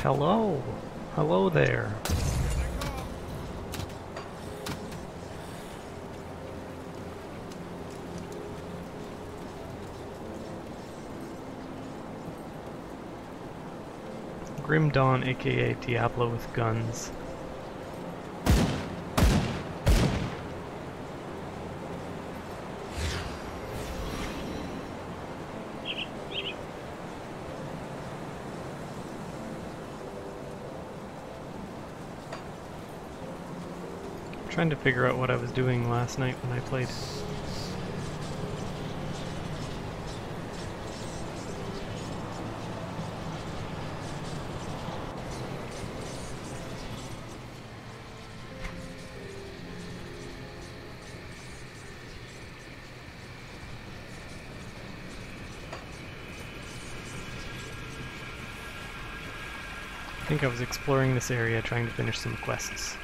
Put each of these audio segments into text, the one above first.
Hello. Hello there. Grim Dawn, aka Diablo with guns. Trying to figure out what I was doing last night when I played. I think I was exploring this area trying to finish some quests.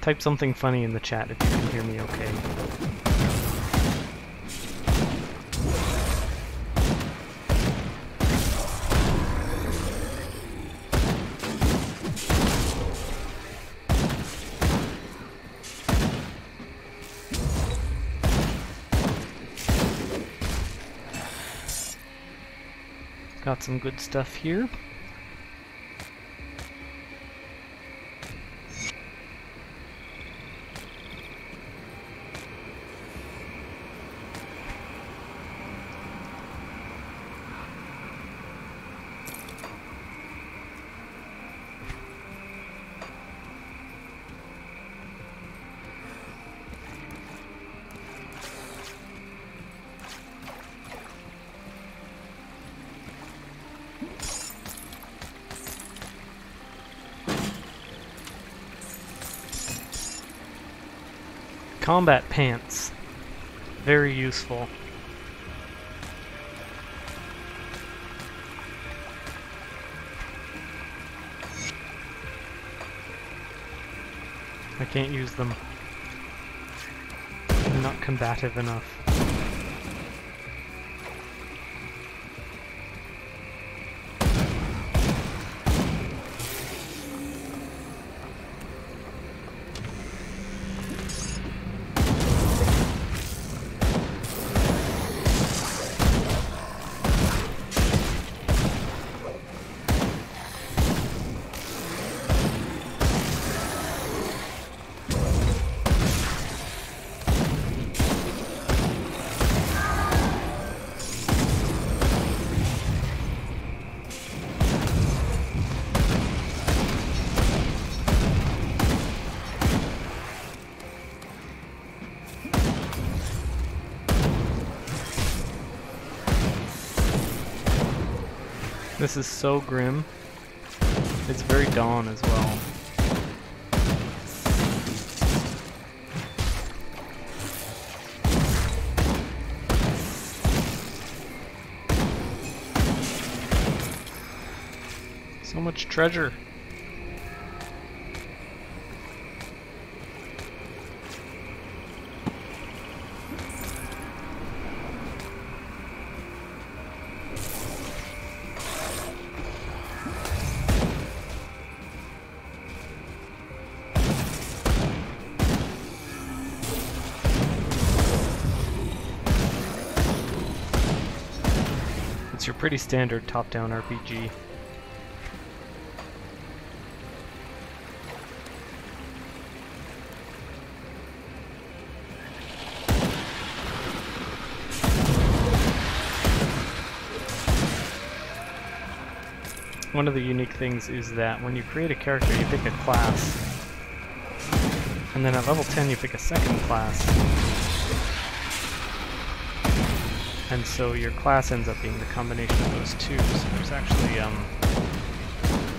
Type something funny in the chat if you can hear me okay. Got some good stuff here. Combat pants. Very useful. I can't use them. I'm not combative enough. This is so grim. It's very Dawn as well. So much treasure. It's your pretty standard top-down RPG. one of the unique things is that when you create a character, you pick a class, and then at level 10 you pick a second class. And so your class ends up being the combination of those two. So there's actually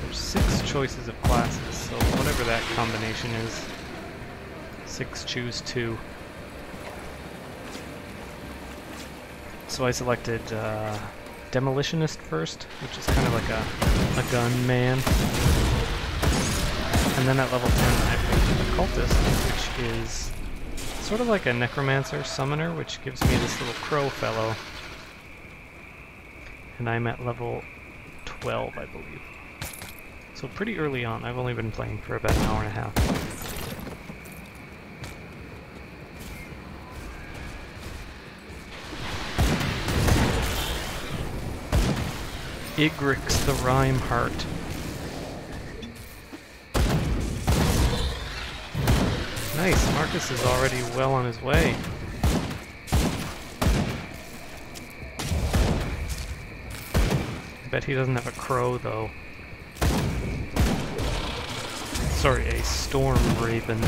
there's 6 choices of classes, so whatever that combination is, 6 choose 2. So I selected Demolitionist first, which is kind of like a gunman. And then at level 10 I picked Occultist, which is sort of like a Necromancer Summoner, which gives me this little crow fellow. And I'm at level 12, I believe. So pretty early on. I've only been playing for about an hour and a half. Igrix the Rhymeheart. Nice, Marcus is already well on his way. I bet he doesn't have a crow, though. Sorry, a storm raven.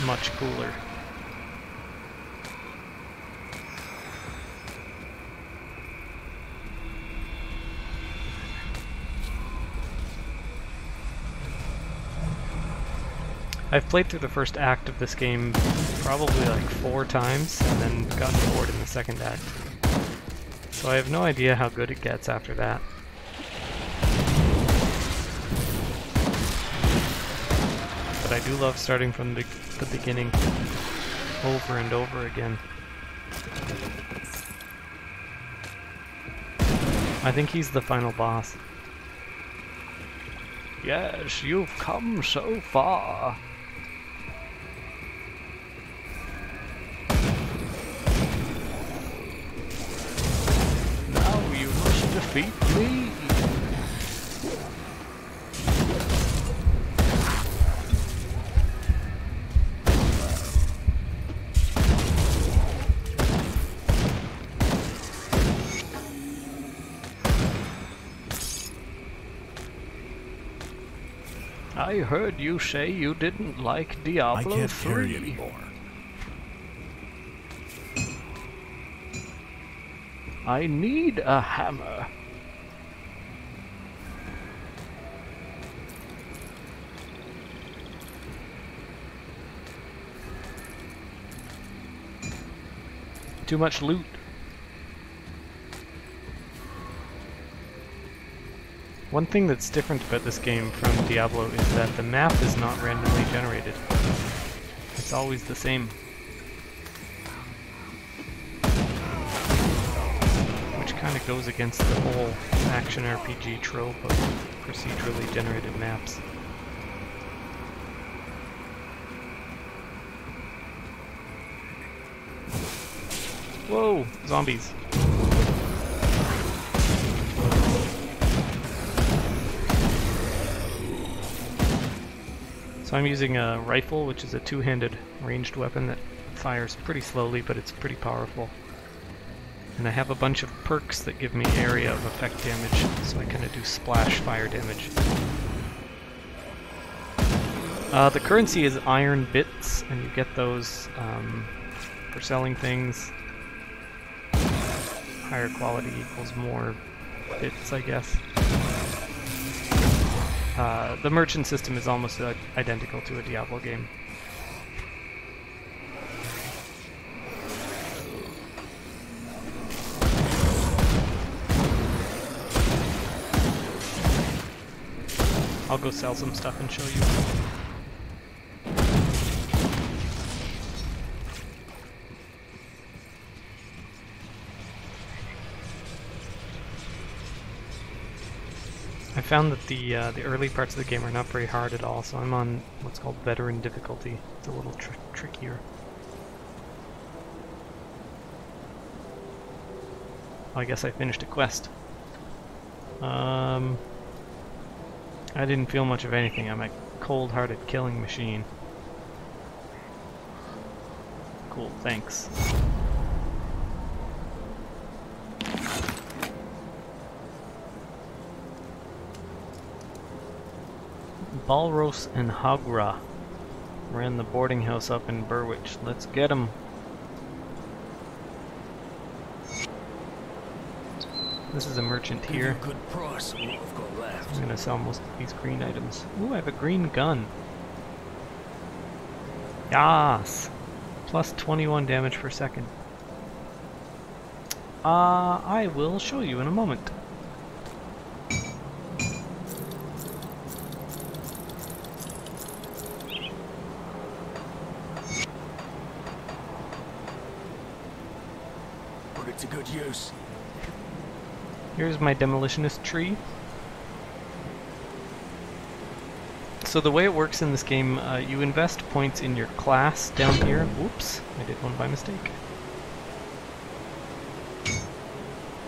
Much cooler. I've played through the first act of this game probably like 4 times, and then gotten bored in the second act. So I have no idea how good it gets after that. But I do love starting from the beginning, over and over again. I think he's the final boss. Yes, you've come so far. Now you must defeat me. I heard you say you didn't like Diablo 3. I can't carry anymore. I need a hammer. Too much loot. One thing that's different about this game from Diablo is that the map is not randomly generated. It's always the same. Which kind of goes against the whole action RPG trope of procedurally generated maps. Whoa! Zombies! So I'm using a rifle, which is a 2-handed ranged weapon that fires pretty slowly, but it's pretty powerful. And I have a bunch of perks that give me area of effect damage, so I kind of do splash fire damage. The currency is iron bits, and you get those for selling things. Higher quality equals more bits, I guess. The merchant system is almost identical to a Diablo game. I'll go sell some stuff and show you. I found that the early parts of the game are not very hard at all, so I'm on what's called veteran difficulty. It's a little trickier. Oh, I guess I finished a quest. I didn't feel much of anything. I'm a cold-hearted killing machine. Cool, thanks. Balros and Hagra ran the boarding house up in Burwich. Let's get 'em. This is a merchant here. Good price on what I've got left. I'm gonna sell most of these green items. Ooh, I have a green gun. Yas! Plus 21 damage per second. I will show you in a moment. Put it to good use. Here's my demolitionist tree. So the way it works in this game, you invest points in your class down here. Whoops, I did one by mistake.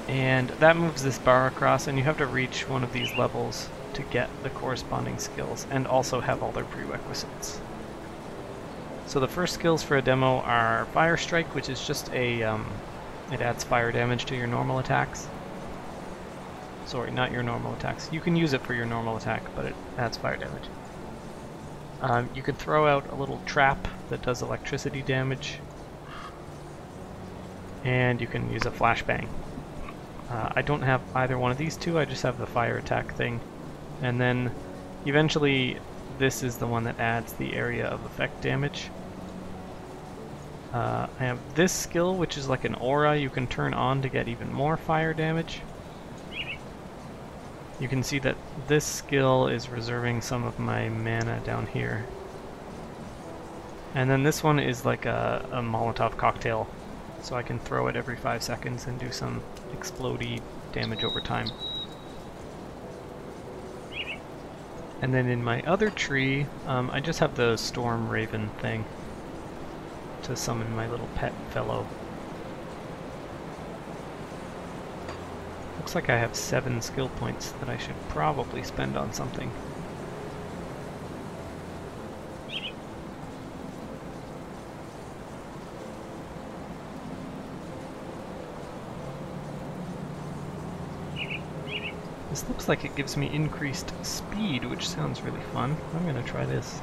And that moves this bar across, and you have to reach one of these levels to get the corresponding skills, and also have all their prerequisites. So the first skills for a demo are Fire Strike, which is just a, it adds fire damage to your normal attacks. Sorry, not your normal attacks. You can use it for your normal attack, but it adds fire damage. You can throw out a little trap that does electricity damage, and you can use a flashbang. I don't have either one of these two, I just have the fire attack thing. And then eventually this is the one that adds the area of effect damage. I have this skill, which is like an aura you can turn on to get even more fire damage. You can see that this skill is reserving some of my mana down here. And then this one is like a Molotov cocktail, so I can throw it every 5 seconds and do some explodey damage over time. And then in my other tree, I just have the Storm Raven thing to summon my little pet fellow. Looks like I have 7 skill points that I should probably spend on something. This looks like it gives me increased speed, which sounds really fun. I'm gonna try this.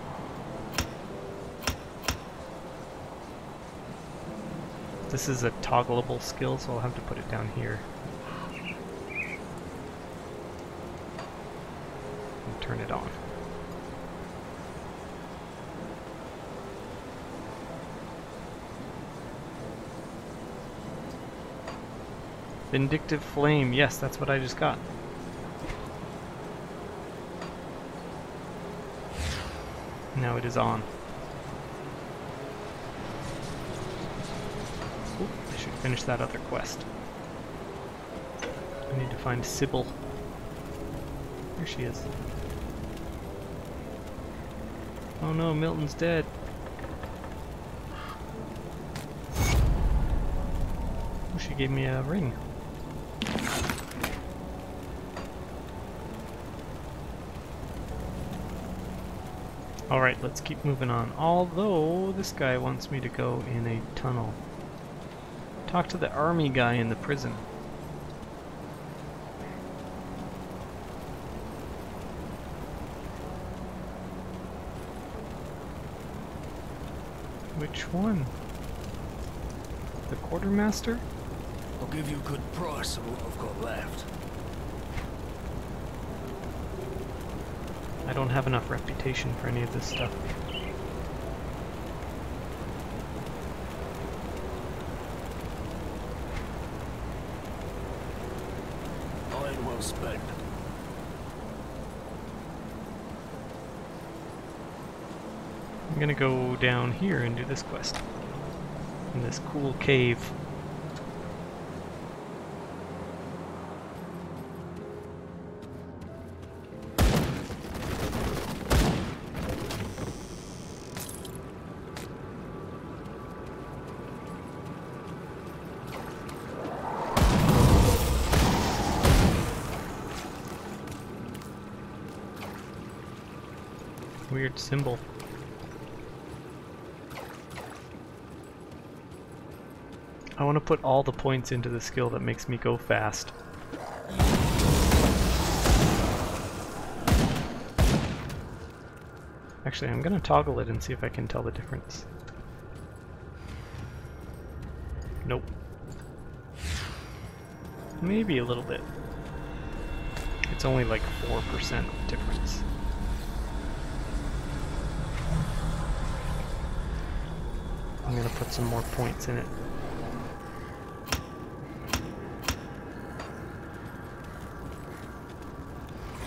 This is a toggleable skill, so I'll have to put it down here. And turn it on. Vindictive Flame, yes, that's what I just got. Now it is on. Ooh, I should finish that other quest. I need to find Sybil. Here she is. Oh no, Milton's dead. Oh, she gave me a ring. Alright, let's keep moving on. Although, this guy wants me to go in a tunnel. Talk to the army guy in the prison. Which one? The quartermaster? I'll give you a good price on what I've got left. I don't have enough reputation for any of this stuff. Iron well spent. I'm gonna go down here and do this quest. In this cool cave. Weird symbol. I want to put all the points into the skill that makes me go fast. Actually, I'm gonna toggle it and see if I can tell the difference. Nope. Maybe a little bit. It's only like 4% difference. I'm gonna put some more points in it.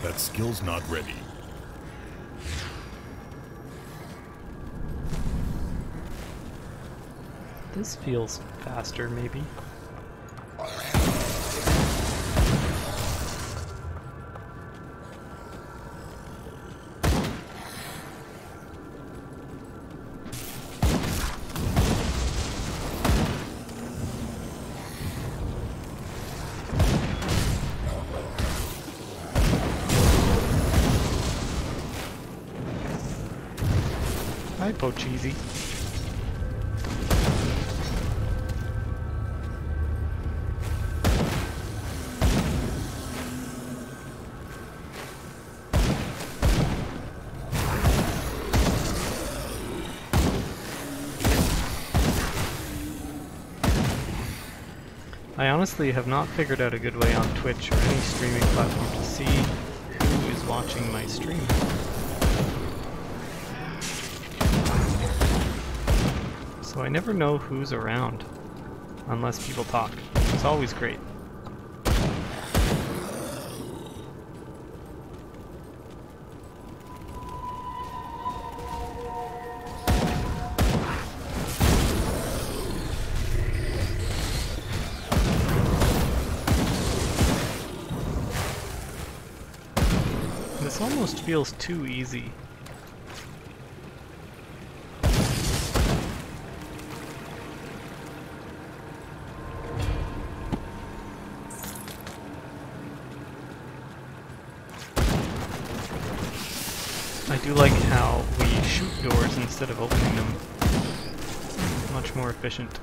That skill's not ready. This feels faster, maybe. Hi, Pocheesy. I honestly have not figured out a good way on Twitch or any streaming platform to see who is watching my stream. So I never know who's around, unless people talk. It's always great. This almost feels too easy. I do like how we shoot doors instead of opening them. Much more efficient.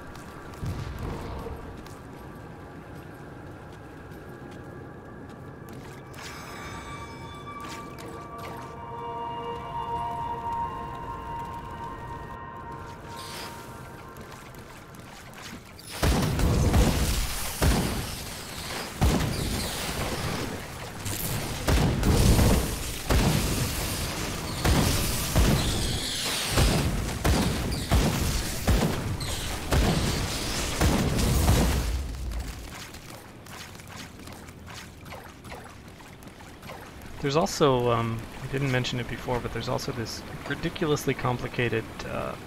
There's also, I didn't mention it before, but there's also this ridiculously complicated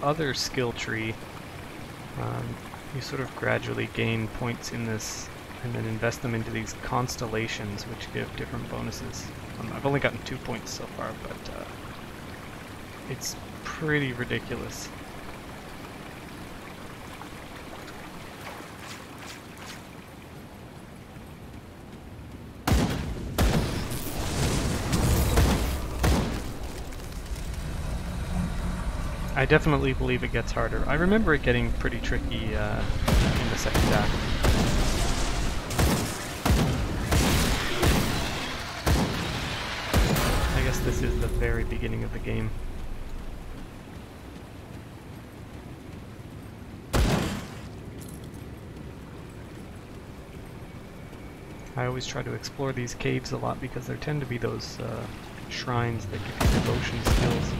other skill tree. You sort of gradually gain points in this and then invest them into these constellations which give different bonuses. I've only gotten 2 points so far, but it's pretty ridiculous. I definitely believe it gets harder. I remember it getting pretty tricky in the second act. I guess this is the very beginning of the game. I always try to explore these caves a lot because there tend to be those shrines that give you devotion skills.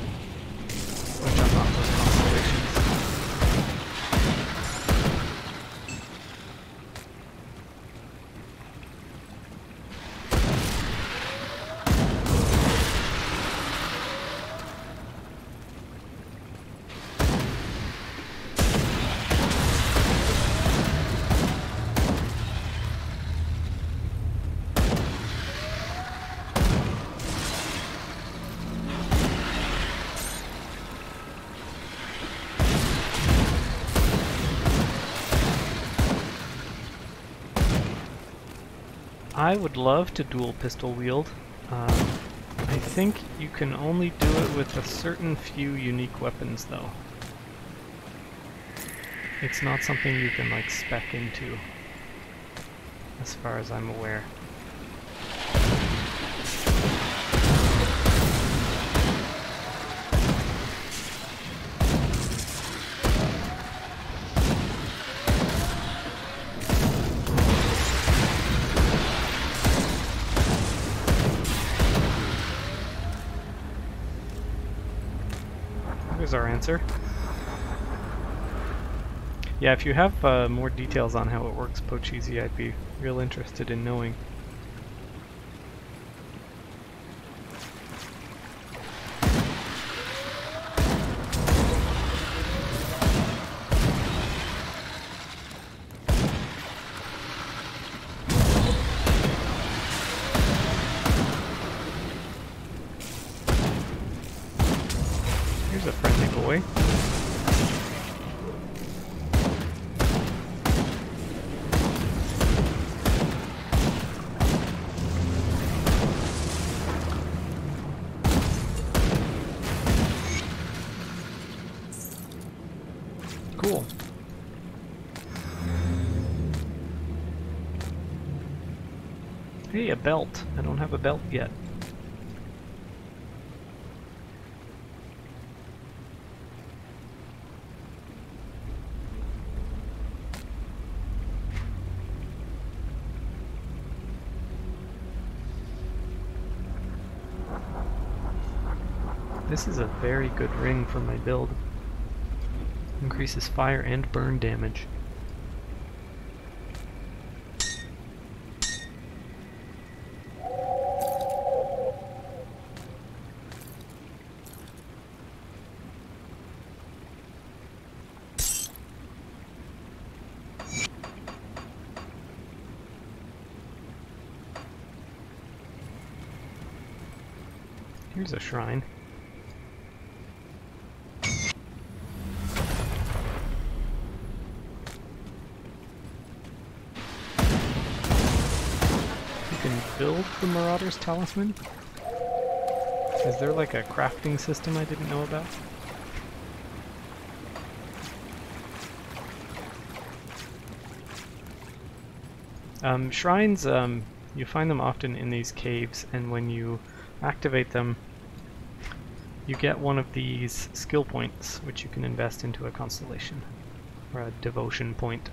Which unlock those constellations. I would love to dual pistol wield. I think you can only do it with a certain few unique weapons though. It's not something you can like spec into, as far as I'm aware. There's our answer. Yeah, if you have more details on how it works, Pocheesy, I'd be real interested in knowing. Here's a friendly boy. Cool. Hey, a belt. I don't have a belt yet. This is a very good ring for my build. Increases fire and burn damage. Here's a shrine. Build the Marauder's Talisman? Is there like a crafting system I didn't know about? Shrines, you find them often in these caves, and when you activate them, you get one of these skill points, which you can invest into a constellation, or a devotion point.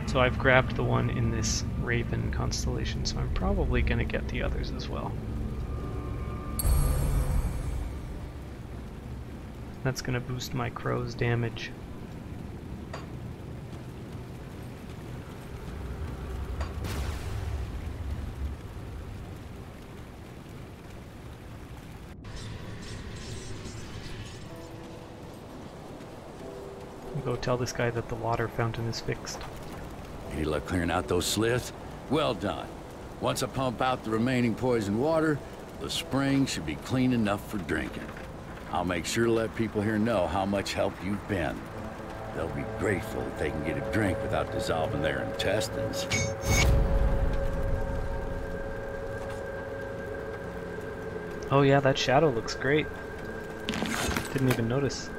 So I've grabbed the one in this Raven constellation, so I'm probably going to get the others as well. That's going to boost my crow's damage. I'll go tell this guy that the water fountain is fixed. Any luck clearing out those sliths? Well done. Once I pump out the remaining poison water, the spring should be clean enough for drinking. I'll make sure to let people here know how much help you've been. They'll be grateful if they can get a drink without dissolving their intestines. Oh yeah, that shadow looks great. Didn't even notice.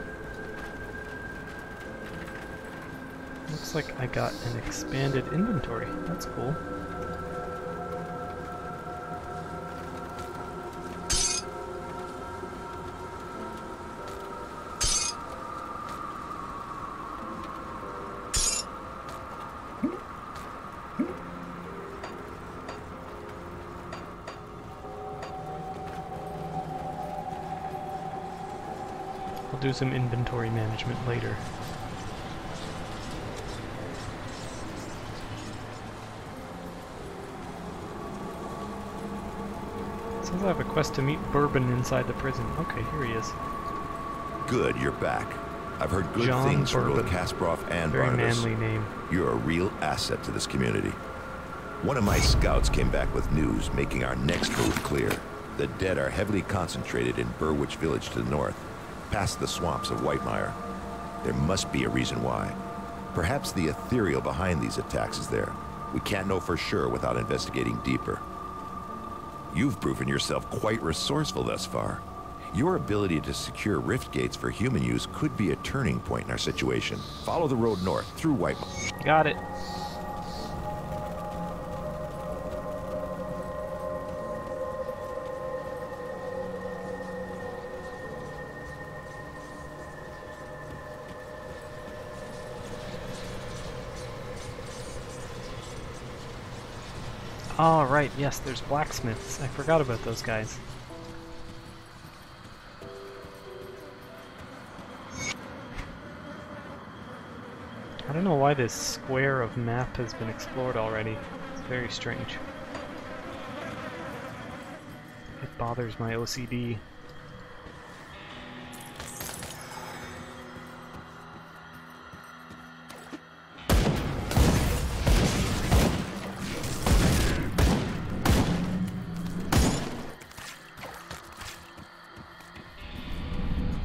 Looks like I got an expanded inventory. That's cool. I'll do some inventory management later. Says I have a quest to meet Bourbon inside the prison. Okay, here he is. Good, you're back. I've heard good John things from Bourbon. both Kasparov and Very Barnabas. manly name. You're a real asset to this community. One of my scouts came back with news, making our next move clear. The dead are heavily concentrated in Burwich Village to the north, past the swamps of Whitemire. There must be a reason why. Perhaps the ethereal behind these attacks is there. We can't know for sure without investigating deeper. You've proven yourself quite resourceful thus far. Your ability to secure rift gates for human use could be a turning point in our situation. Follow the road north through Whitemire. Got it. Oh, right, yes, there's blacksmiths. I forgot about those guys. I don't know why this square of map has been explored already. It's very strange. It bothers my OCD.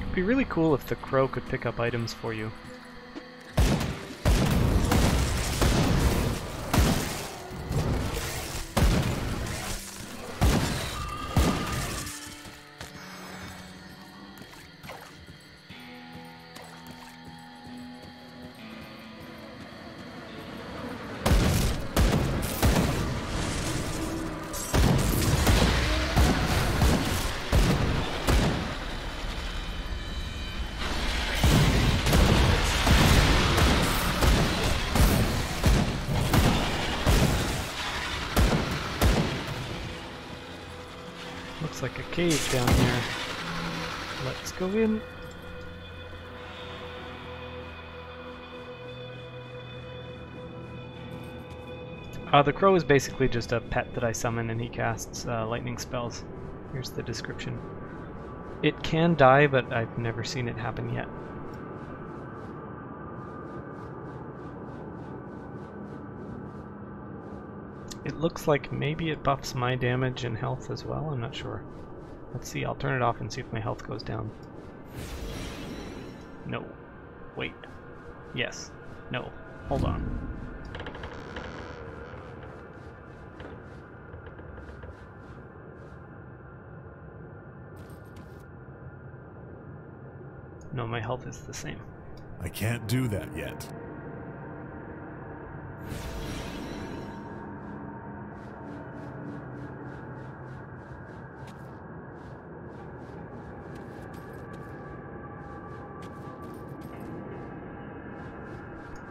It'd be really cool if the crow could pick up items for you. Looks like a cave down here. Let's go in. The crow is basically just a pet that I summon and he casts lightning spells. Here's the description. It can die, but I've never seen it happen yet. It looks like maybe it buffs my damage and health as well, I'm not sure. Let's see, I'll turn it off and see if my health goes down. No. Wait. Yes. No. Hold on. No, my health is the same. I can't do that yet.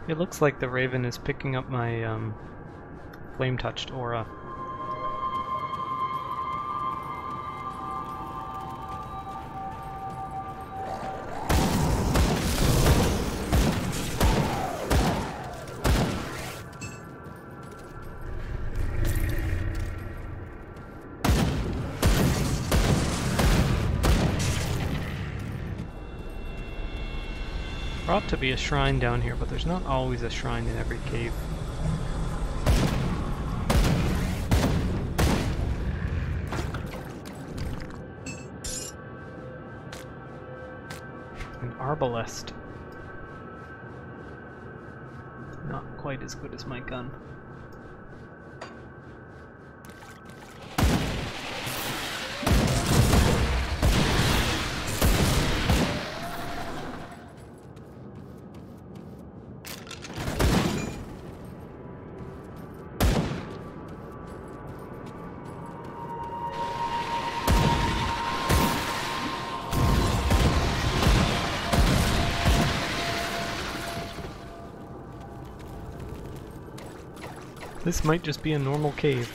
It looks like the Raven is picking up my flame-touched aura. There ought to be a shrine down here, but there's not always a shrine in every cave. An arbalest. Not quite as good as my gun. This might just be a normal cave.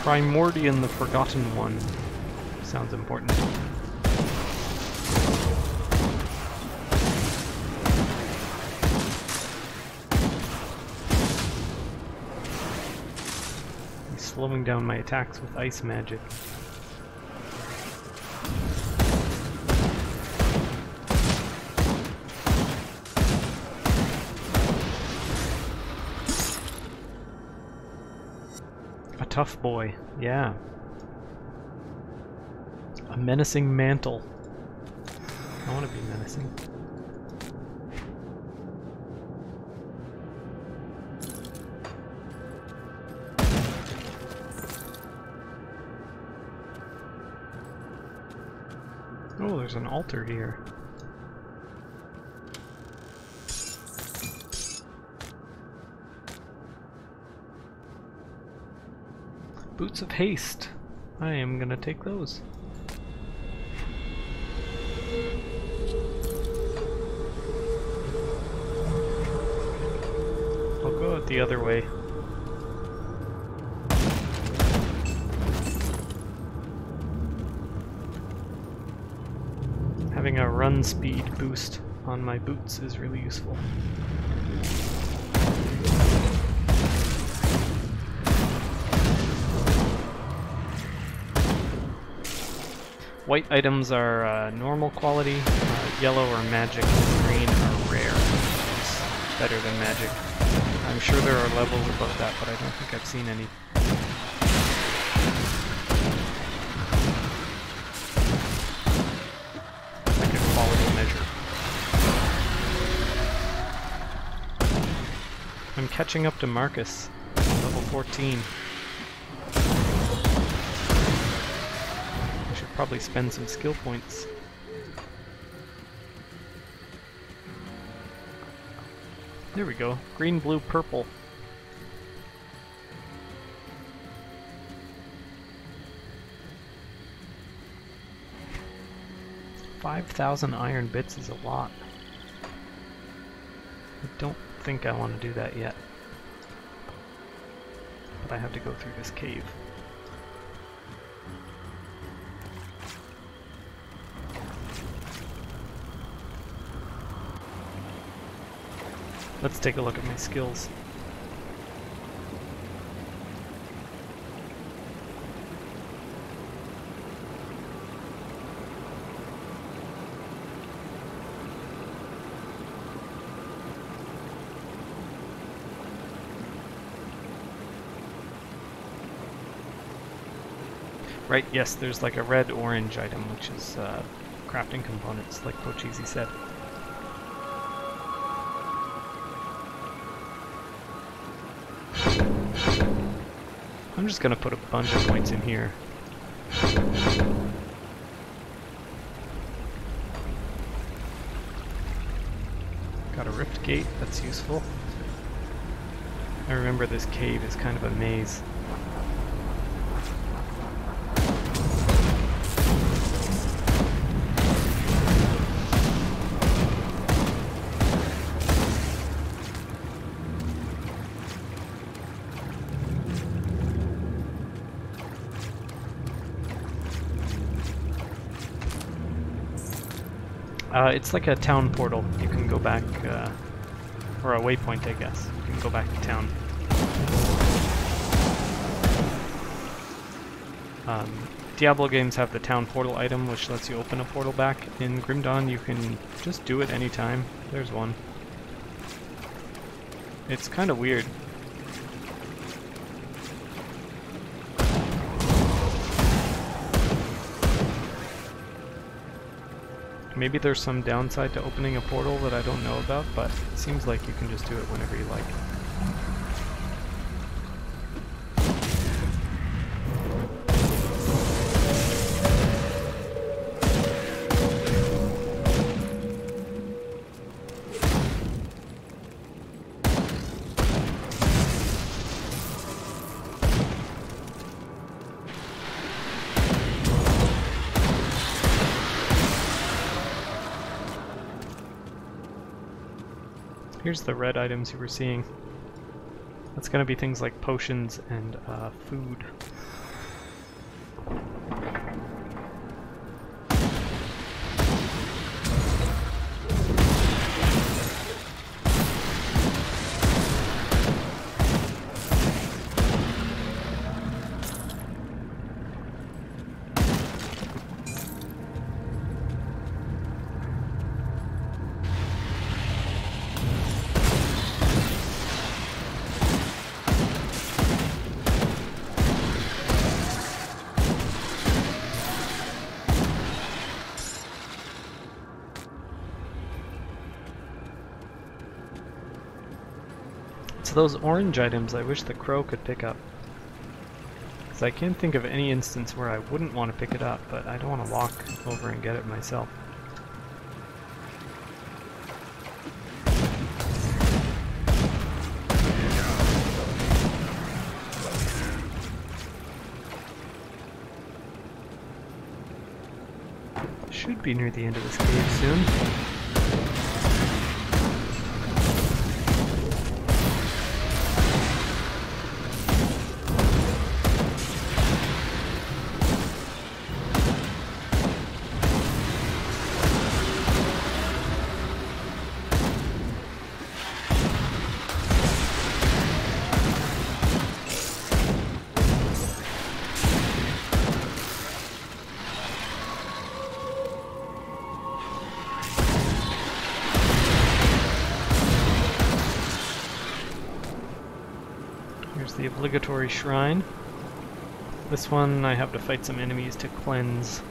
Primordian the Forgotten One. Sounds important. He's slowing down my attacks with ice magic. Tough boy, yeah. A menacing mantle. I want to be menacing. Oh, there's an altar here. Boots of Haste. I am gonna take those. I'll go out the other way. Having a run speed boost on my boots is really useful. White items are normal quality, yellow or magic, and green are rare. It's better than magic. I'm sure there are levels above that, but I don't think I've seen any. Like a quality measure. I'm catching up to Marcus, level 14. Probably spend some skill points. There we go. Green, blue, purple. $5,000 iron bits is a lot. I don't think I want to do that yet. But I have to go through this cave. Let's take a look at my skills. Right, yes, there's like a red-orange item, which is crafting components, like Pocheesy said. I'm just gonna put a bunch of points in here. Got a rift gate, that's useful. I remember this cave is kind of a maze. It's like a town portal. You can go back, or a waypoint, I guess. You can go back to town. Diablo games have the town portal item, which lets you open a portal back. In Grim Dawn, you can just do it anytime. There's one. It's kind of weird. Maybe there's some downside to opening a portal that I don't know about, but it seems like you can just do it whenever you like. Here's the red items you were seeing. That's going to be things like potions and food. So those orange items I wish the crow could pick up. Because I can't think of any instance where I wouldn't want to pick it up, but I don't want to walk over and get it myself. Should be near the end of this cave soon. Here's the obligatory shrine. This one I have to fight some enemies to cleanse.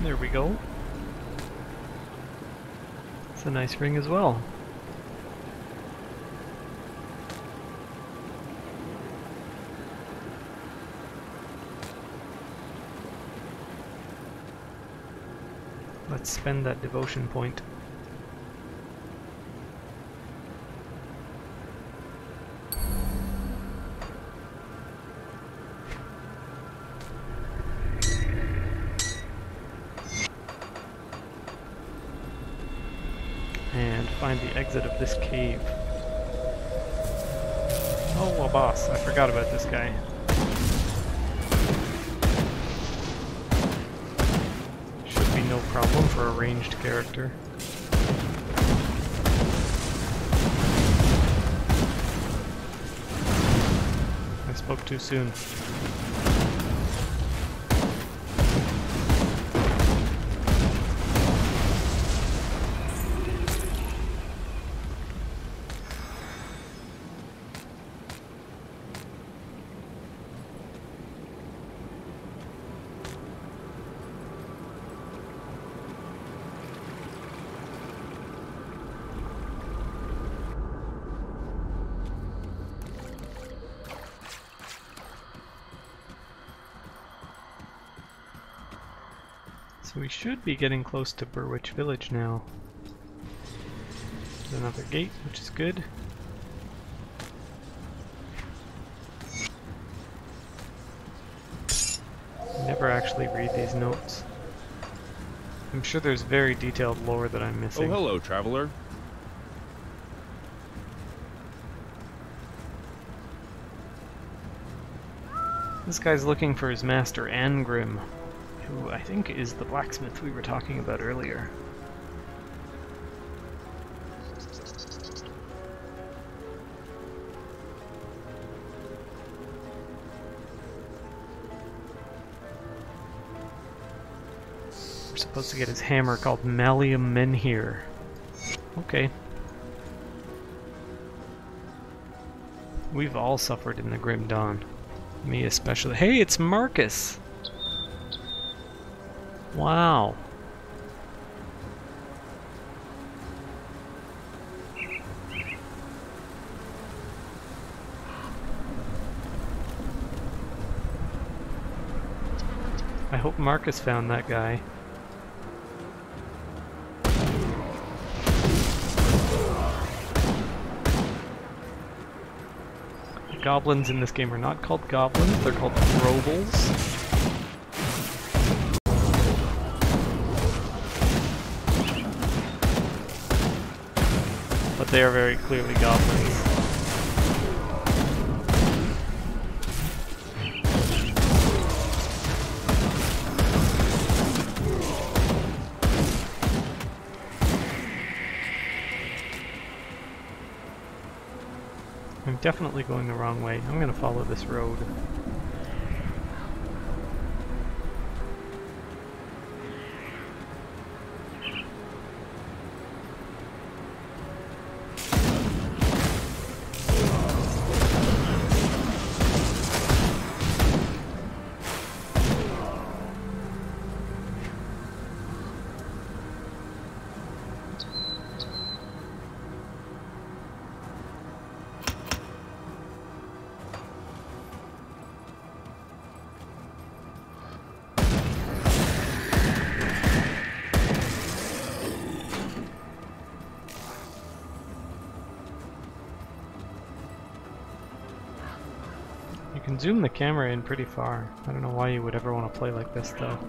There we go. It's a nice ring as well. Let's spend that devotion point. And find the exit of this cave. Oh, a boss. I forgot about this guy. Should be no problem for a ranged character. I spoke too soon. So we should be getting close to Burwitch Village now. There's another gate, which is good. Never actually read these notes. I'm sure there's very detailed lore that I'm missing. Oh, hello, traveler. This guy's looking for his master Angrim, who I think is the blacksmith we were talking about earlier. We're supposed to get his hammer called Malium Menhir. Okay. We've all suffered in the Grim Dawn. Me especially. Hey, it's Marcus! Wow. I hope Marcus found that guy. The goblins in this game are not called goblins, they're called robles. But they are very clearly goblins. I'm definitely going the wrong way. I'm gonna follow this road. can zoom the camera in pretty far. I don't know why you would ever want to play like this, though.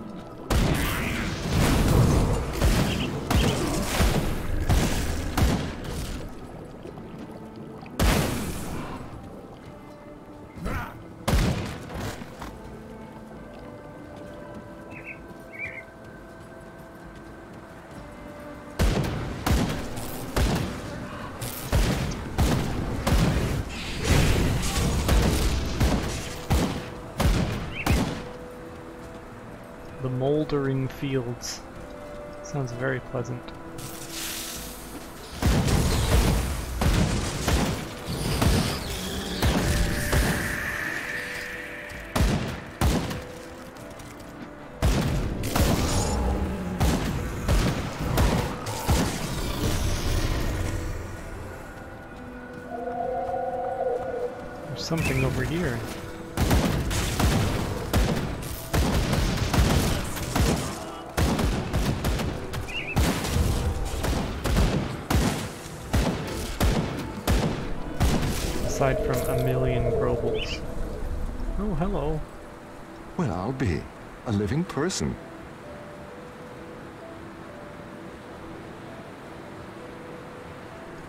The moldering fields. Sounds very pleasant. There's something over here. Aside from a million Grobles. Oh, hello. Well, I'll be a living person.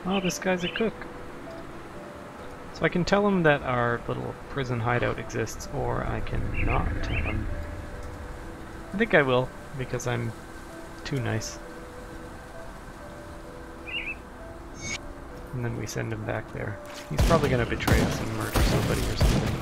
Oh, this guy's a cook. So I can tell him that our little prison hideout exists, or I can not tell him. I think I will, because I'm too nice. And then we send him back there. He's probably gonna betray us and murder somebody or something.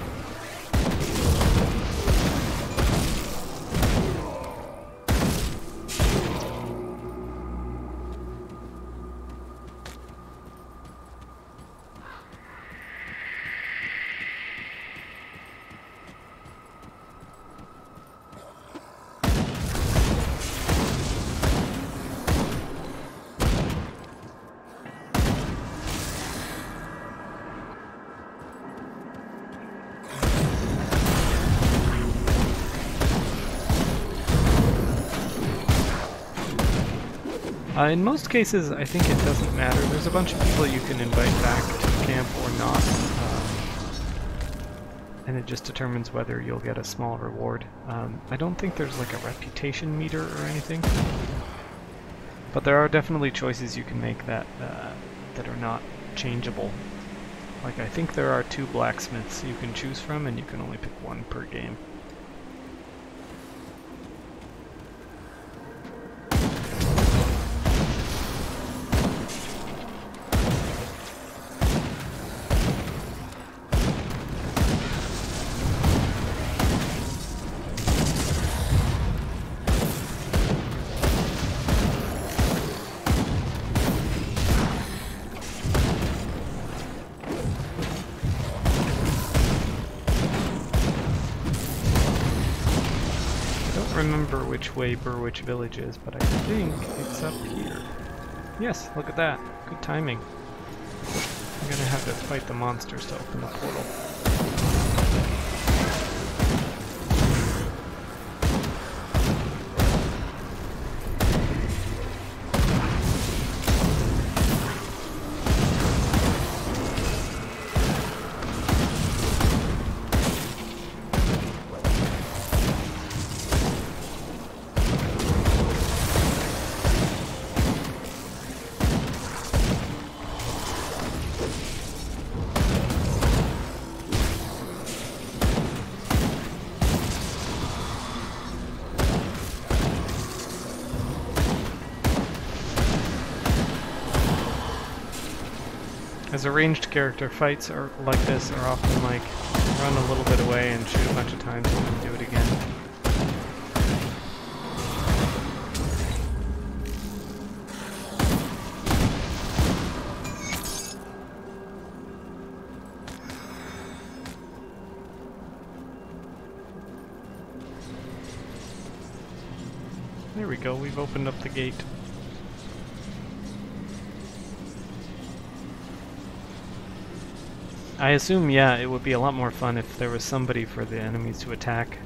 In most cases, I think it doesn't matter. There's a bunch of people you can invite back to camp or not, and it just determines whether you'll get a small reward. I don't think there's like a reputation meter or anything, but there are definitely choices you can make that that are not changeable. Like I think there are 2 blacksmiths you can choose from, and you can only pick 1 per game. Remember which way Burwitch Village is, but I think it's up here. Yes, look at that. Good timing. I'm gonna have to fight the monsters to open the portal. As a ranged character, fights are like this are often like run a little bit away and shoot a bunch of times and then do it again. There we go, we've opened up the gate. I assume, yeah, it would be a lot more fun if there was somebody for the enemies to attack.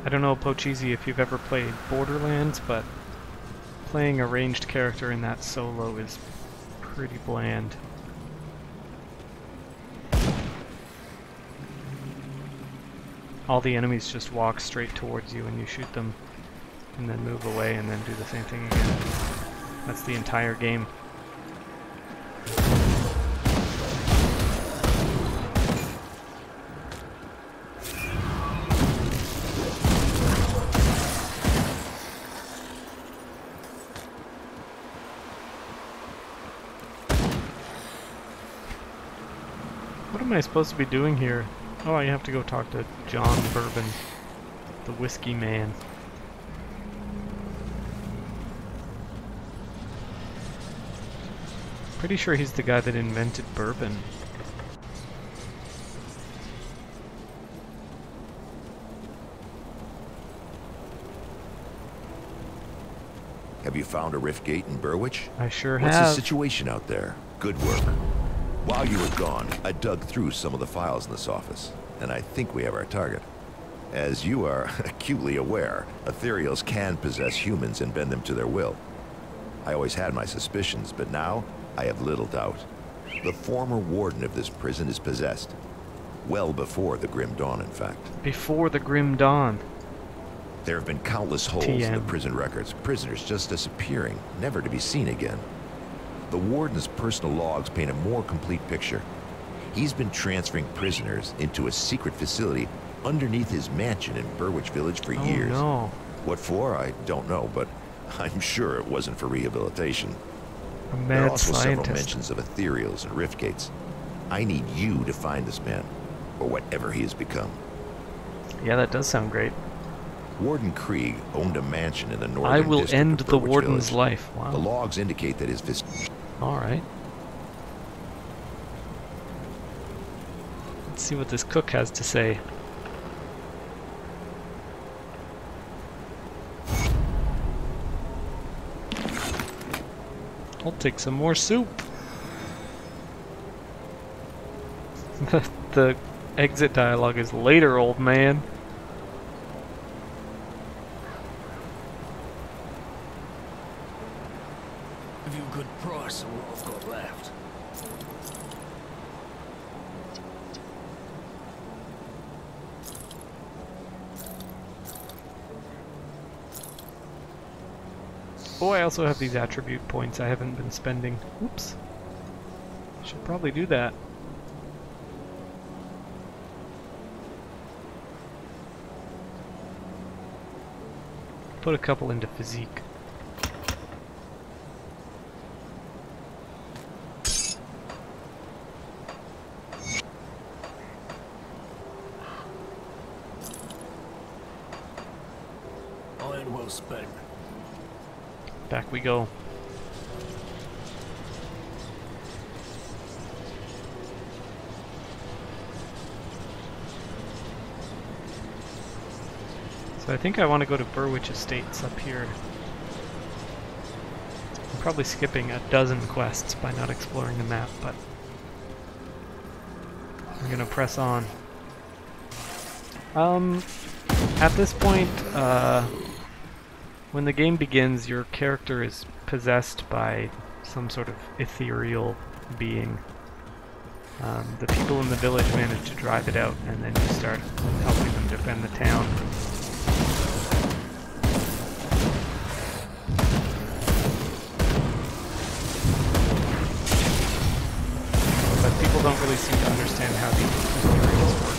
I don't know, Pocheesy, if you've ever played Borderlands, but playing a ranged character in that solo is pretty bland. All the enemies just walk straight towards you and you shoot them, and then move away and then do the same thing again. That's the entire game. What am I supposed to be doing here? Oh, I have to go talk to John Bourbon, the whiskey man. Pretty sure he's the guy that invented bourbon. Have you found a rift gate in Burwitch? I sure What's the have. situation out there? Good work. While you were gone, I dug through some of the files in this office, and I think we have our target. As you are acutely aware, ethereals can possess humans and bend them to their will. I always had my suspicions, but now I have little doubt. The former warden of this prison is possessed. Well before the Grim Dawn, in fact. Before the Grim Dawn. There have been countless holes in the TM. prison records, prisoners just disappearing, never to be seen again. The warden's personal logs paint a more complete picture. He's been transferring prisoners into a secret facility underneath his mansion in Burwitch Village for years. Oh no. What for, I don't know, but I'm sure it wasn't for rehabilitation. A There are mad also several scientist. mentions of ethereals and rift gates. I need you to find this man, or whatever he has become. Yeah, that does sound great. Warden Krieg owned a mansion in the northern I will district end of the Burwitch warden's Village. life. Wow. The logs indicate that his Alright. Let's see what this cook has to say. I'll take some more soup. The exit dialogue is later, old man. Give you a good price on what I've got left. Oh, I also have these attribute points I haven't been spending. Oops. Should probably do that. Put a couple into physique. Iron well spent. Back we go. So I think I want to go to Burwitch Estates up here. I'm probably skipping a dozen quests by not exploring the map, but I'm gonna press on. At this point, when the game begins, your character is possessed by some sort of ethereal being. The people in the village manage to drive it out, and then you start helping them defend the town. But people don't really seem to understand how the ethereals work.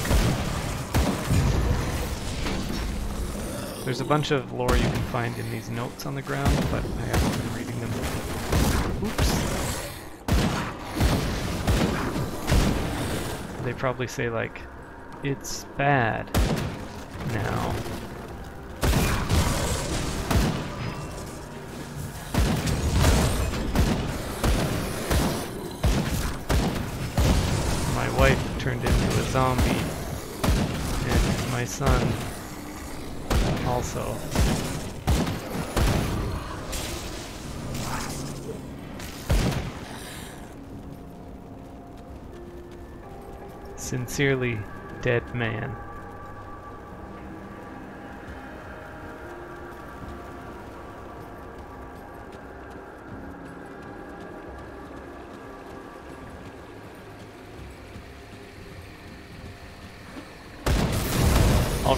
There's a bunch of lore you can find in these notes on the ground, but I haven't been reading them. Oops. They probably say, like, it's bad now. My wife turned into a zombie, and my son also. Sincerely, Dead Man.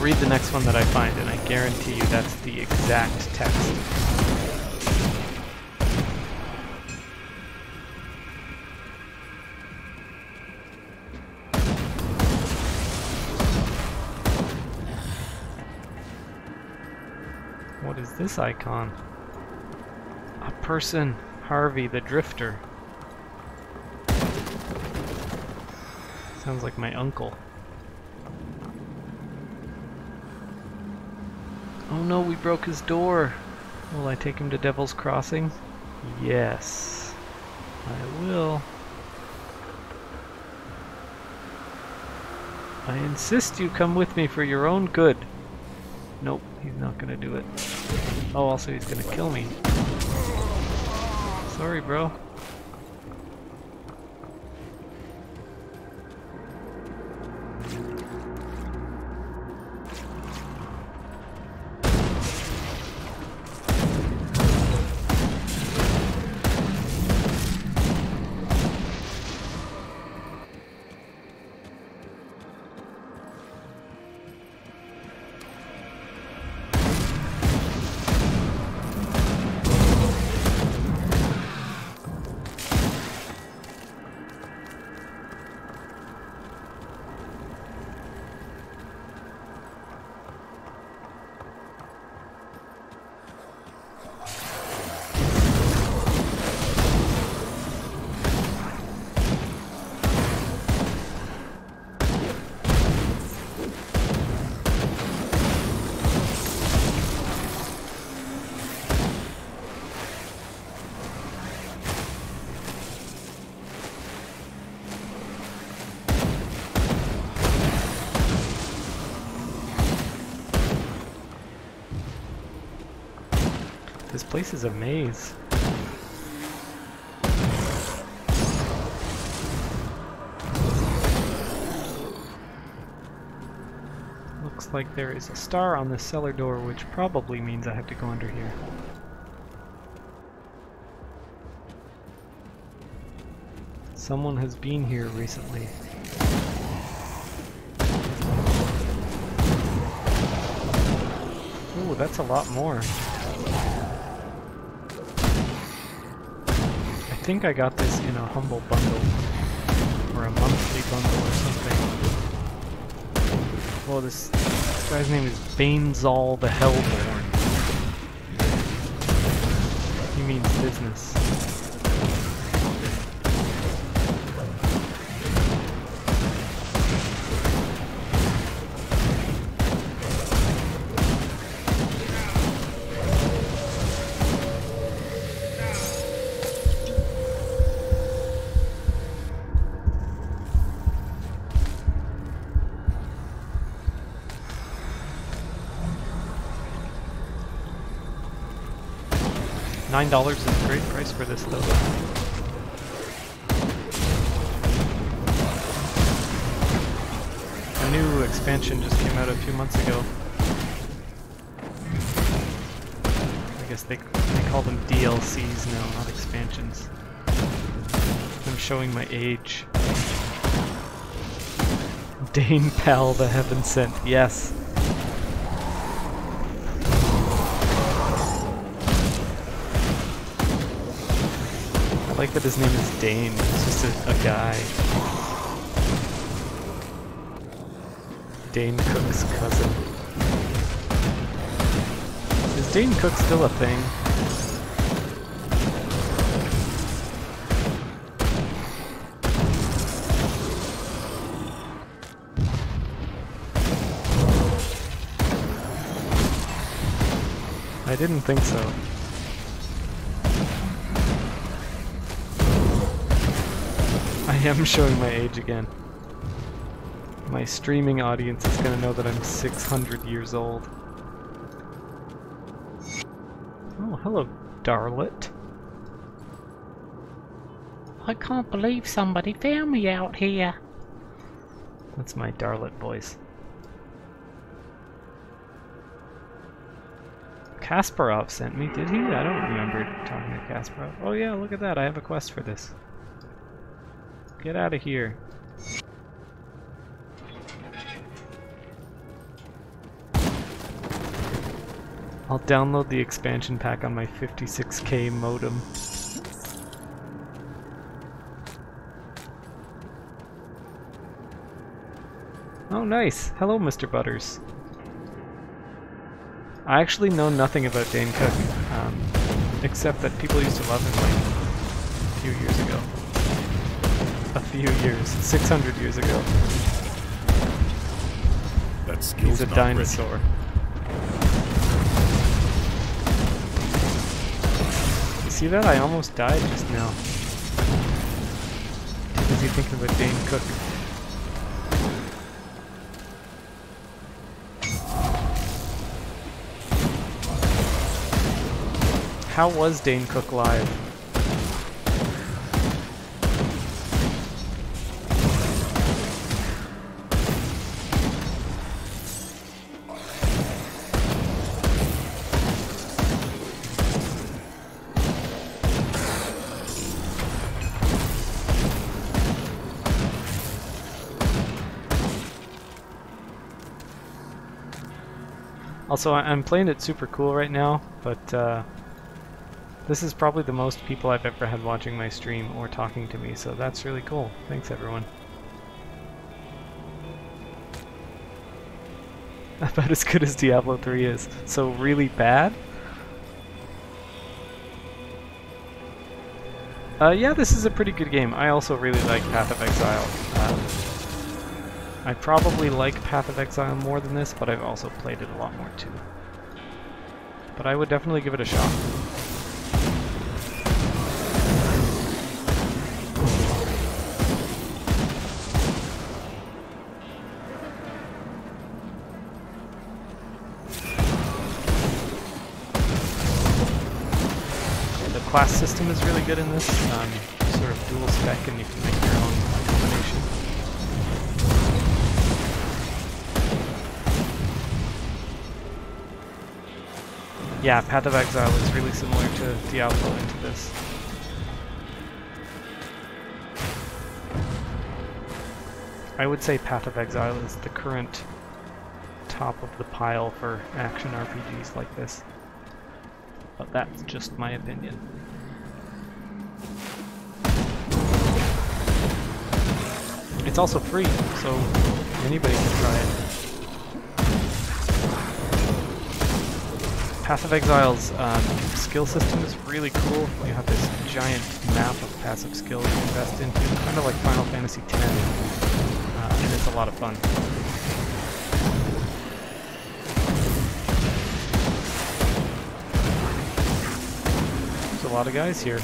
read the next one that I find, and I guarantee you that's the exact text. What is this icon? A person, Harvey the Drifter. Sounds like my uncle. Oh no, we broke his door. Will I take him to Devil's Crossing? Yes, I will. I insist you come with me for your own good. Nope, he's not gonna do it. Oh, also he's gonna kill me. Sorry, bro. This place is a maze. Looks like there is a star on the cellar door, which probably means I have to go under here. Someone has been here recently. Ooh, that's a lot more. I think I got this in a humble bundle, or a monthly bundle or something. Well, this guy's name is Banezal the Hellborn. He means business. $9 is a great price for this, though. A new expansion just came out a few months ago. I guess they call them DLCs now, not expansions. I'm showing my age. Dane Pal the Heaven Sent, yes. I like that his name is Dane. He's just a guy. Dane Cook's cousin. Is Dane Cook still a thing? I didn't think so. I am showing my age again. My streaming audience is gonna know that I'm 600 years old. Oh, hello, Darlet. I can't believe somebody found me out here. That's my Darlet voice. Kasparov sent me, did he? I don't remember talking to Kasparov. Oh yeah, look at that, I have a quest for this. Get out of here. I'll download the expansion pack on my 56K modem. Oh, nice. Hello, Mr. Butters. I actually know nothing about Dane Cook, except that people used to love him like a few years ago. A few years. 600 years ago. That skill's He's a not dinosaur. You see that? I almost died just now. Too busy thinking about Dane Cook. How was Dane Cook live? Also, I'm playing it super cool right now, but this is probably the most people I've ever had watching my stream or talking to me, so that's really cool. Thanks, everyone. About as good as Diablo 3 is. So really bad? Yeah, this is a pretty good game. I also really like Path of Exile. I probably like Path of Exile more than this, but I've also played it a lot more too. But I would definitely give it a shot. Class system is really good in this, sort of dual spec, and you can make your own combination. Yeah, Path of Exile is really similar to Diablo into this. I would say Path of Exile is the current top of the pile for action RPGs like this. But that's just my opinion. It's also free, so anybody can try it. Path of Exile's skill system is really cool. You have this giant map of passive skills you invest into, kind of like Final Fantasy X, and it's a lot of fun. There's a lot of guys here.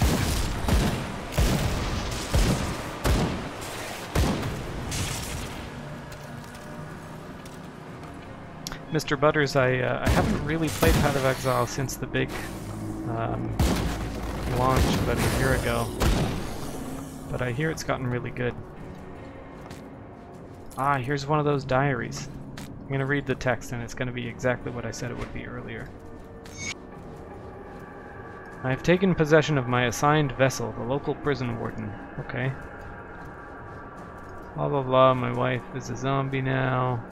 Mr. Butters, I haven't really played Path of Exile since the big launch about a year ago, but I hear it's gotten really good. Ah, here's one of those diaries. I'm going to read the text and it's going to be exactly what I said it would be earlier. I have taken possession of my assigned vessel, the local prison warden. Okay. Blah blah blah, my wife is a zombie now.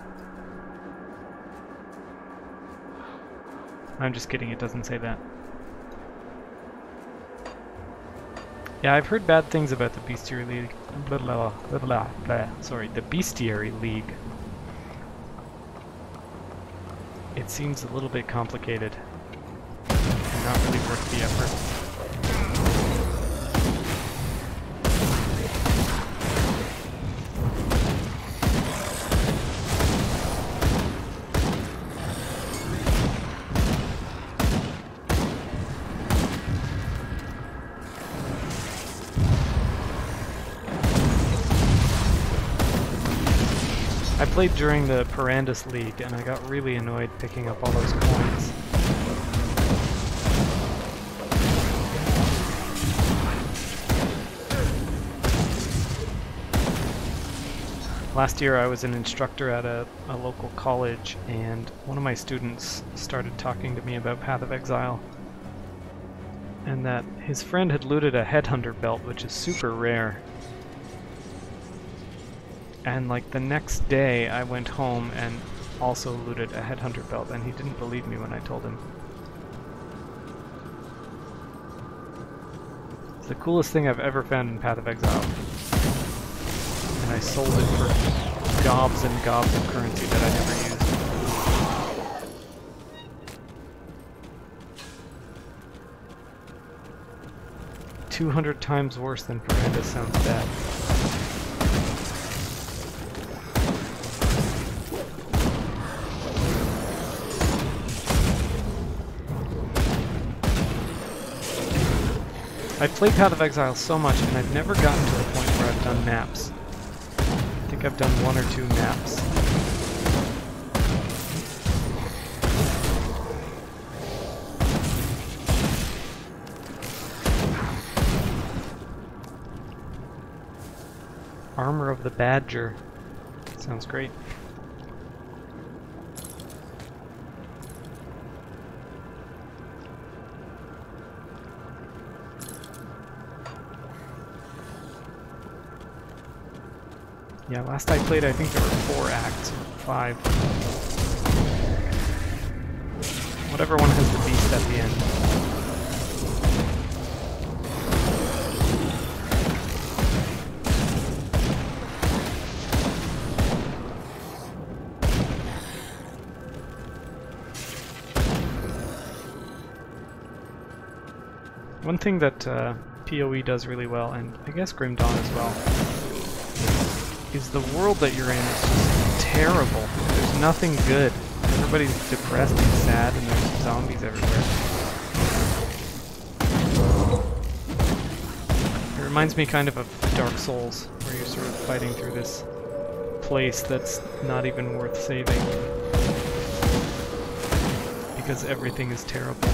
I'm just kidding, it doesn't say that. Yeah, I've heard bad things about the Bestiary League. Blah, blah, blah, blah, blah. Sorry, the Bestiary League. It seems a little bit complicated. And not really worth the effort. I played during the Perandus League, and I got really annoyed picking up all those coins. Last year I was an instructor at a local college, and one of my students started talking to me about Path of Exile, and that his friend had looted a headhunter belt, which is super rare. And like the next day I went home and also looted a headhunter belt, and he didn't believe me when I told him. It's the coolest thing I've ever found in Path of Exile. And I sold it for gobs and gobs of currency that I never used. $200 times worse than Veranda sounds bad. I've played Path of Exile so much, and I've never gotten to the point where I've done maps. I think I've done 1 or 2 maps. Armor of the Badger. Sounds great. Yeah, last I played, I think there were 4 acts, or 5. Whatever one has the beast at the end. One thing that PoE does really well, and I guess Grim Dawn as well, is the world that you're in is just terrible. There's nothing good. Everybody's depressed and sad, and there's zombies everywhere. It reminds me kind of Dark Souls, where you're sort of fighting through this place that's not even worth saving. Because everything is terrible.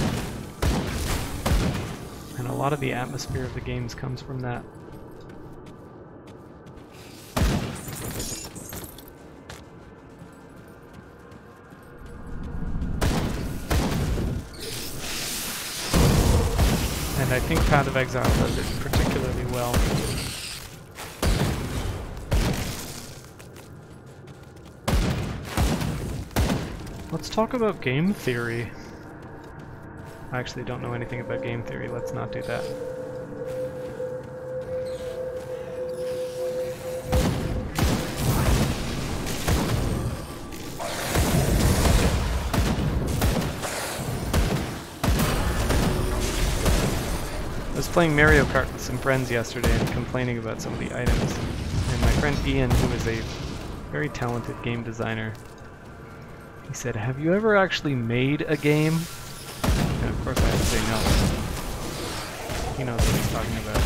And a lot of the atmosphere of the games comes from that. And I think Path of Exile does it particularly well. Let's talk about game theory. I actually don't know anything about game theory, let's not do that. I was playing Mario Kart with some friends yesterday and complaining about some of the items. And my friend Ian, who is a very talented game designer, he said, "Have you ever actually made a game?" And of course I had to say no. He knows what he's talking about.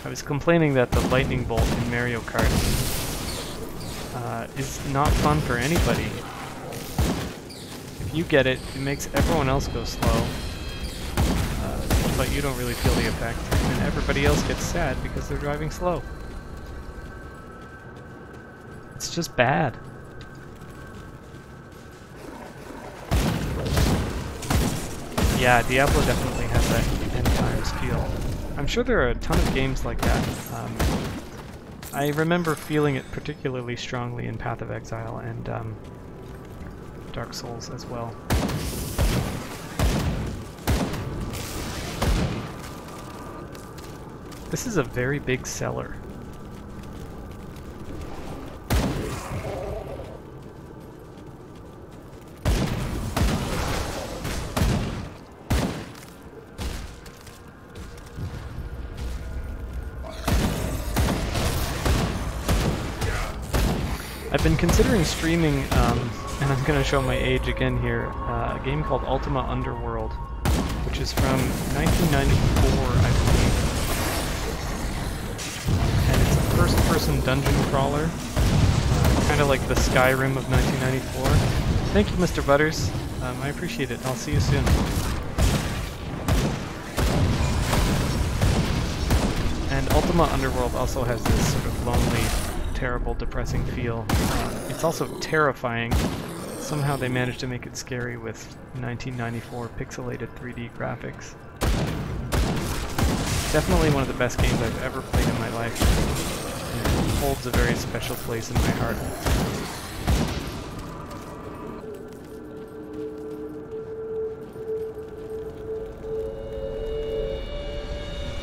I was complaining that the lightning bolt in Mario Kart is not fun for anybody. If you get it, it makes everyone else go slow, but you don't really feel the effect, and everybody else gets sad because they're driving slow. It's just bad. Yeah, Diablo definitely has that end times feel. I'm sure there are a ton of games like that. I remember feeling it particularly strongly in Path of Exile and Dark Souls as well. This is a very big seller. I've been considering streaming, and I'm going to show my age again here, a game called Ultima Underworld, which is from 1994, I believe. And it's a first-person dungeon crawler, kind of like the Skyrim of 1994. Thank you, Mr. Butters. I appreciate it. I'll see you soon. And Ultima Underworld also has this sort of lonely, terrible, depressing feel. It's also terrifying. Somehow they managed to make it scary with 1994 pixelated 3D graphics. Definitely one of the best games I've ever played in my life. And it holds a very special place in my heart.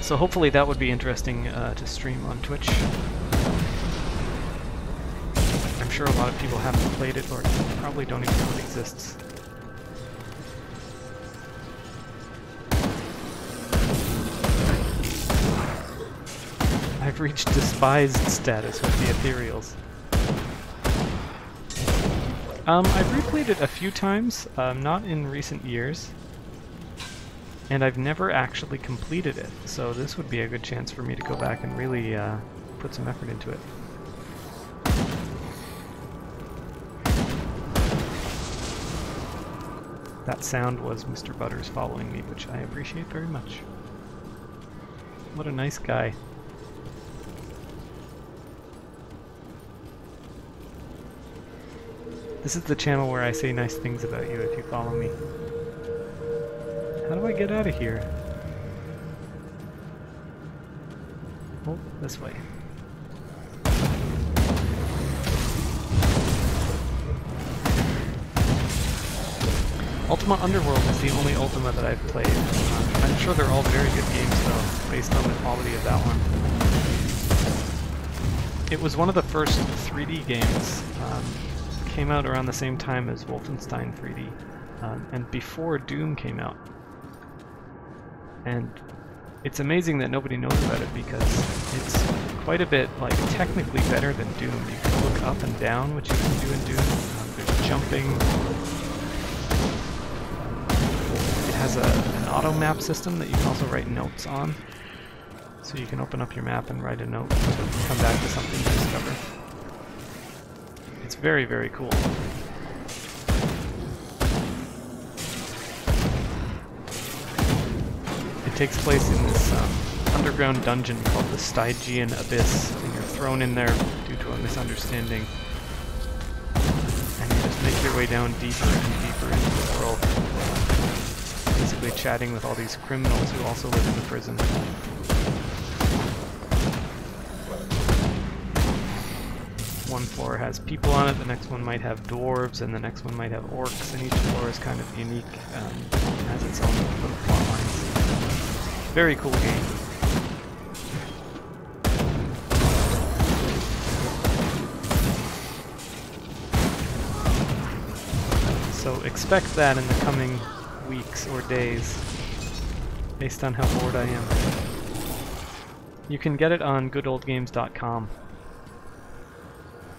So hopefully that would be interesting to stream on Twitch. I'm sure a lot of people haven't played it or probably don't even know it exists. I've reached despised status with the Ethereals. I've replayed it a few times, not in recent years, and I've never actually completed it, so this would be a good chance for me to go back and really put some effort into it. That sound was Mr. Butters following me, which I appreciate very much. What a nice guy. This is the channel where I say nice things about you if you follow me. How do I get out of here? Oh, this way. Ultima Underworld is the only Ultima that I've played. I'm sure they're all very good games though, based on the quality of that one. It was one of the first 3D games. Came out around the same time as Wolfenstein 3D, and before Doom came out. And it's amazing that nobody knows about it because it's quite a bit, like, technically better than Doom. You can look up and down, which you can do in Doom. There's jumping. It has an auto map system that you can also write notes on. So you can open up your map and write a note and come back to something to discover. It's very, very cool. It takes place in this underground dungeon called the Stygian Abyss, and you're thrown in there due to a misunderstanding. And you just make your way down deeper and deeper into the world. Basically chatting with all these criminals who also live in the prison. One floor has people on it, the next one might have dwarves, and the next one might have orcs, and each floor is kind of unique, has its own little plot lines. Very cool game. So expect that in the coming weeks or days, based on how bored I am. You can get it on goodoldgames.com.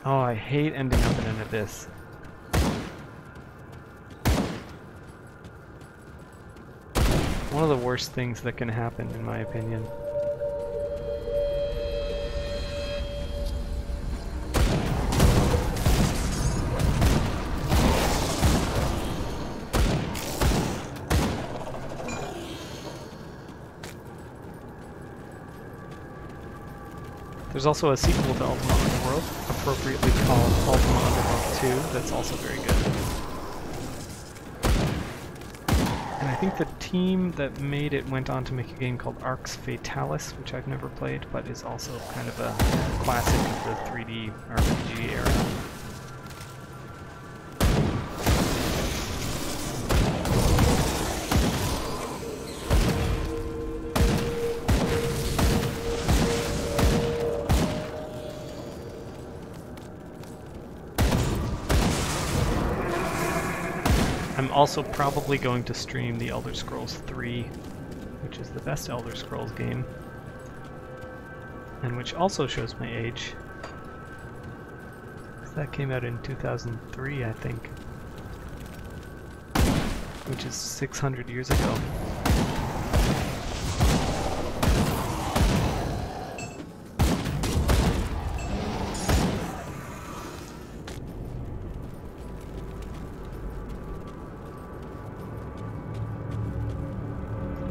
Oh, I hate ending up in an abyss. One of the worst things that can happen, in my opinion. There's also a sequel to Ultima Underworld, appropriately called Ultima Underworld 2, that's also very good. And I think the team that made it went on to make a game called Arx Fatalis, which I've never played, but is also kind of a classic of the 3D RPG era. I'm also probably going to stream the Elder Scrolls 3, which is the best Elder Scrolls game, and which also shows my age. That came out in 2003, I think, which is 600 years ago.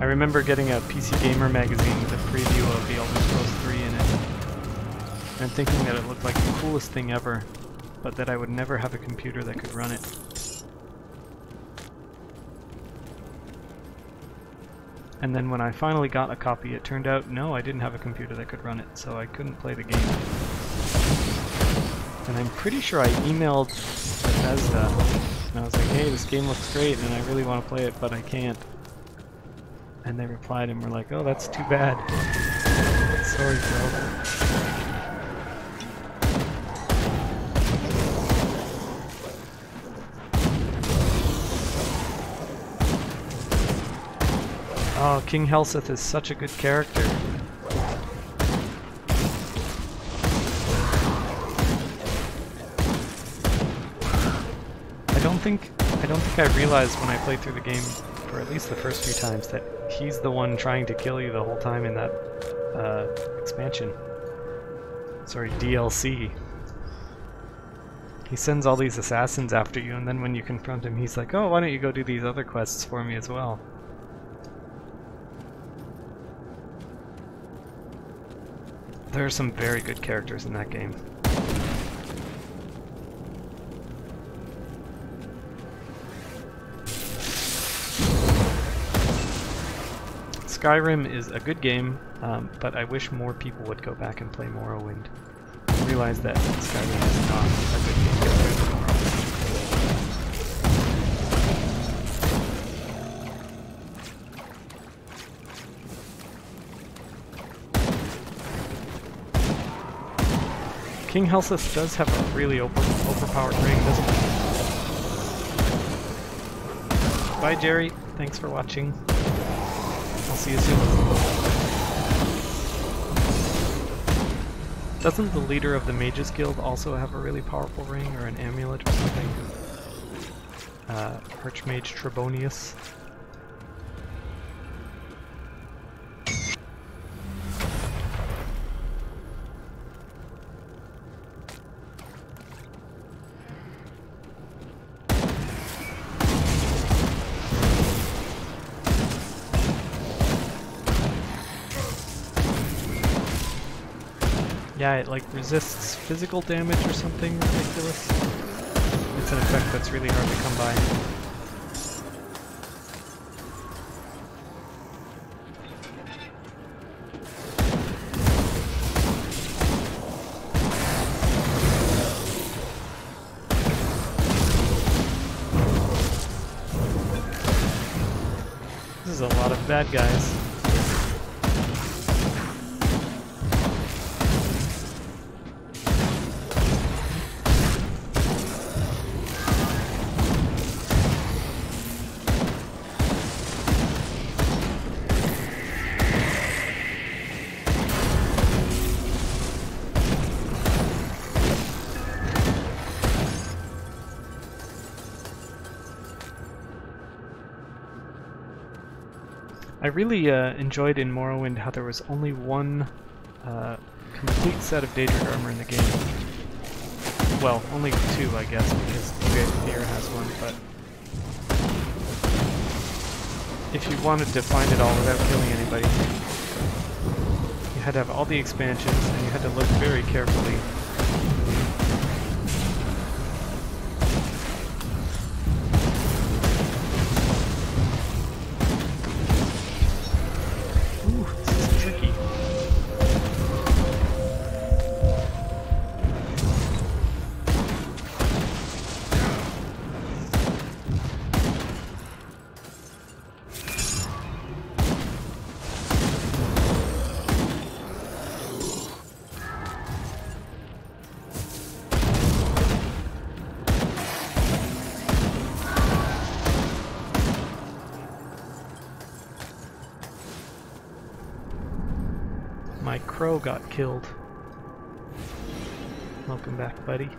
I remember getting a PC Gamer magazine with a preview of the Elder Scrolls 3 in it, and thinking that it looked like the coolest thing ever, but that I would never have a computer that could run it. And then when I finally got a copy, it turned out, no, I didn't have a computer that could run it, so I couldn't play the game. And I'm pretty sure I emailed Bethesda, and I was like, hey, this game looks great, and I really want to play it, but I can't. And they replied and were like, oh, that's too bad. Sorry, bro. Oh, King Helseth is such a good character. I don't think I realized when I played through the game, for at least the first few times, that he's the one trying to kill you the whole time in that expansion. Sorry, DLC. He sends all these assassins after you, and then when you confront him, he's like, "Oh, why don't you go do these other quests for me as well?" There are some very good characters in that game. Skyrim is a good game, but I wish more people would go back and play Morrowind. I realize that Skyrim is not a good game compared to Morrowind. King Helseth does have a really overpowered ring, doesn't he? Bye, Jerry. Thanks for watching. I'll see you soon. Doesn't the leader of the Mages Guild also have a really powerful ring or an amulet or something? Archmage Trebonius. Yeah, it like resists physical damage or something ridiculous. It's an effect that's really hard to come by. This is a lot of bad guys. I really enjoyed in Morrowind how there was only one complete set of Daedric armor in the game. Well, only two, I guess, because Tyr has one, but if you wanted to find it all without killing anybody, you had to have all the expansions, and you had to look very carefully. My crow got killed. Welcome back, buddy.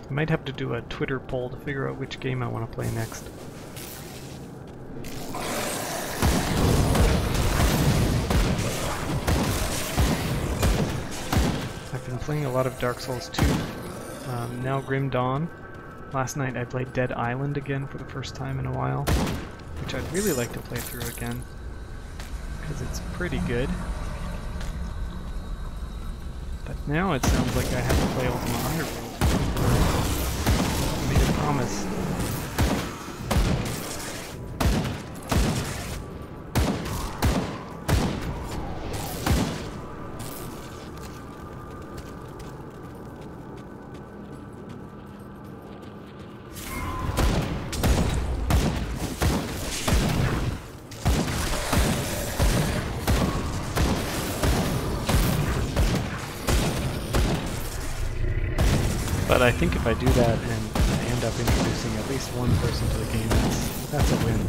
I might have to do a Twitter poll to figure out which game I want to play next. I've been playing a lot of Dark Souls 2, now Grim Dawn. Last night I played Dead Island again for the first time in a while, which I'd really like to play through again, because it's pretty good. But Now it sounds like I have to play Ultima Underworld. I made a promise. But I think if I do that and I end up introducing at least one person to the game, that's a win.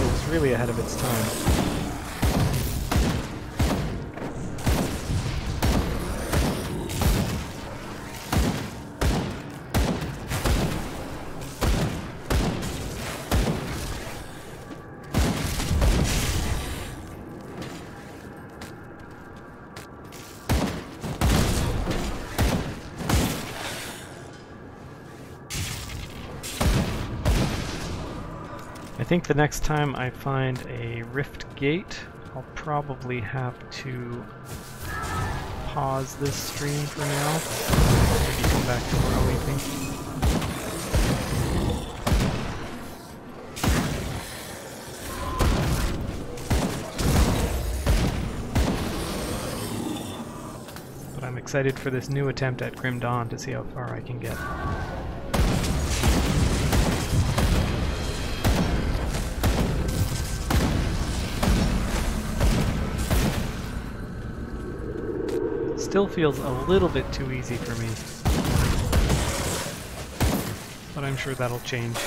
It was really ahead of its time. I think the next time I find a rift gate, I'll probably have to pause this stream for now. Maybe come back tomorrow evening. But I'm excited for this new attempt at Grim Dawn to see how far I can get. Still feels a little bit too easy for me, but I'm sure that'll change.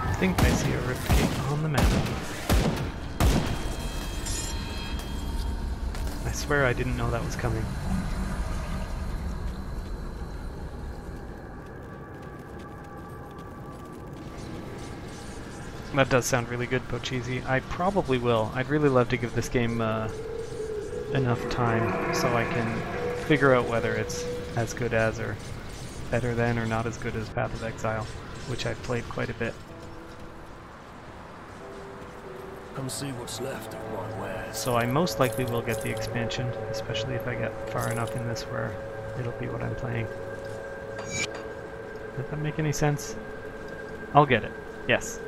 I think I see a rift gate on the map. I swear I didn't know that was coming. That does sound really good, Pocheesy. I probably will. I'd really love to give this game enough time so I can figure out whether it's as good as or better than or not as good as Path of Exile, which I've played quite a bit. Come see what's left of my wares. So I most likely will get the expansion, especially if I get far enough in this where it'll be what I'm playing. Does that make any sense? I'll get it. Yes.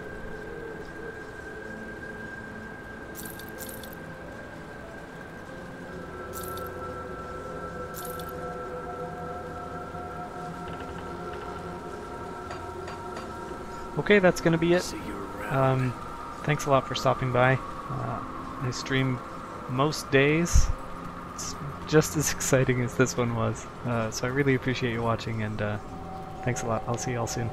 Okay, that's gonna be it. See you around. Thanks a lot for stopping by. I stream most days. It's just as exciting as this one was. So I really appreciate you watching, and thanks a lot. I'll see you all soon.